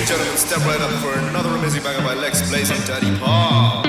gentlemen, step right up for another amazing banger by Lex Blaze and Daddy Paul.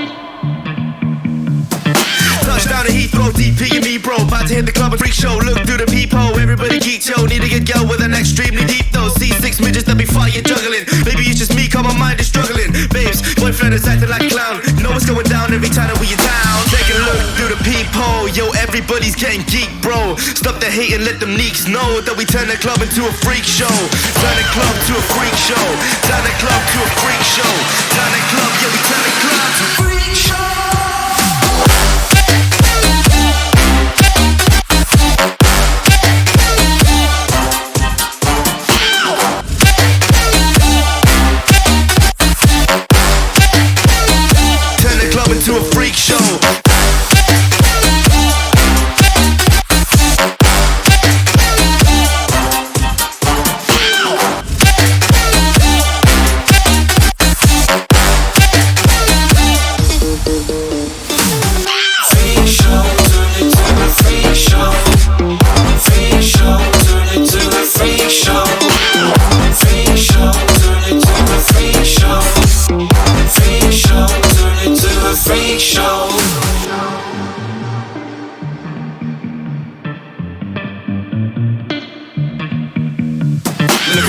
Touchdown to Heathrow, DP and me, bro. About to hit the club and freak show. Look through the peephole, everybody geek, yo. Need to get girl with an extremely deep though. C6 midgets that be fighting, juggling. Maybe it's just me, cause my mind is struggling. Babes, boyfriend is acting like a clown. Know what's going down every time that we are down. Take a look through the peephole, yo. Everybody's getting geek, bro. Stop the hate and let them neeks know that we turn the club into a freak show. Turn the club to a freak show. Turn the club to a freak show. Turn the club, yeah, we turn the club to a freak show. To a freak show.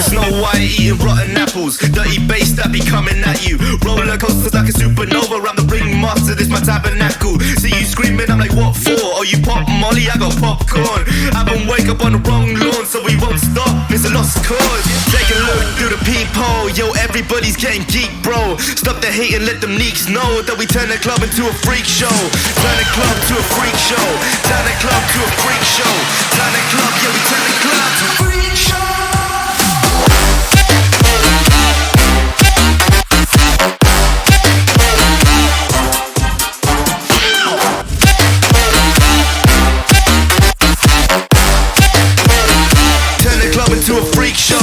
Snow White eating rotten apples, dirty bass that be coming at you. Roller coasters like a supernova, I'm the ringmaster, this my tabernacle. See you screaming, I'm like, what for? Oh, you pop Molly, I got popcorn. I haven't wake up on the wrong lawn, so we won't stop, it's a lost cause. Take a look through the peephole, yo, everybody's getting geek, bro. Stop the hate and let them neeks know that we turn the club into a freak show. Turn the club to a freak show. Turn the club to a freak show. Turn the club, yeah, we turn the club to a freak show. To a freak show.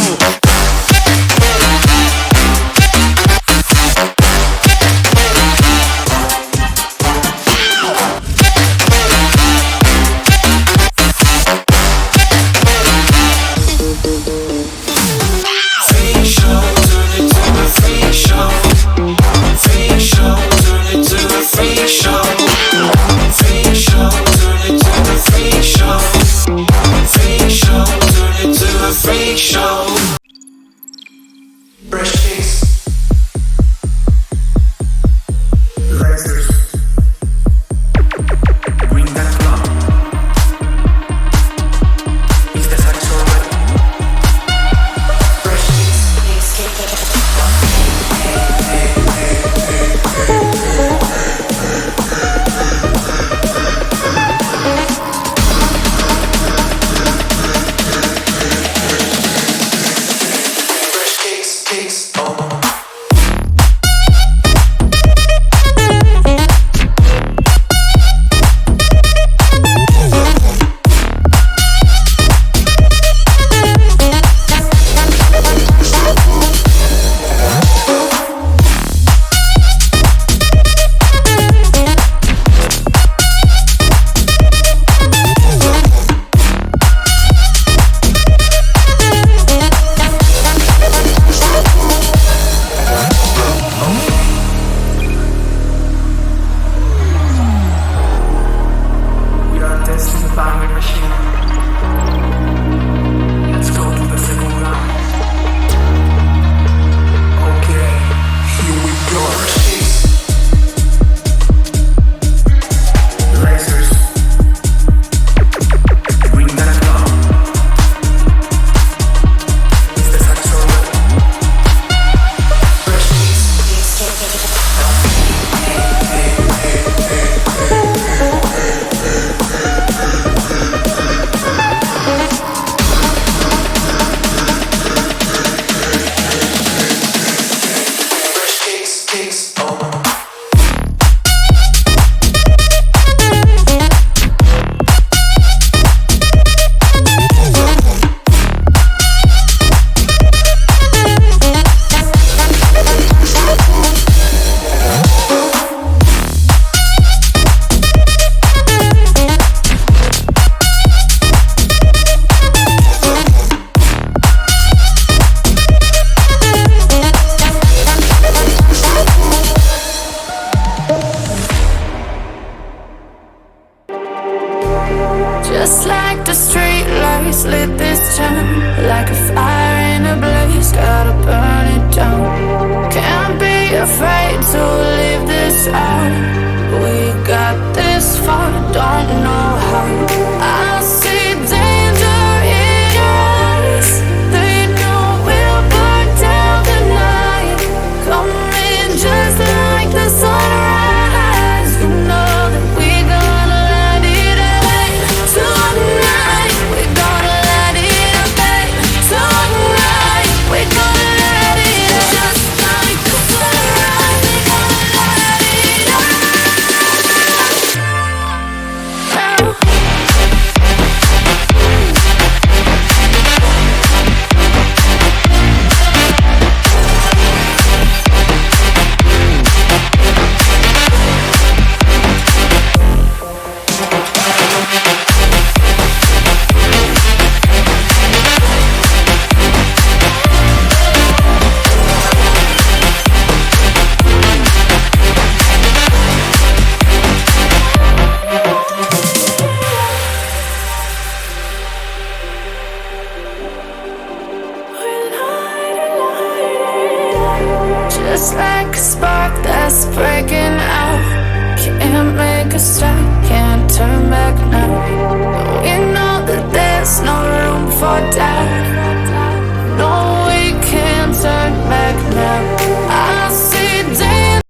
Just like a spark that spreads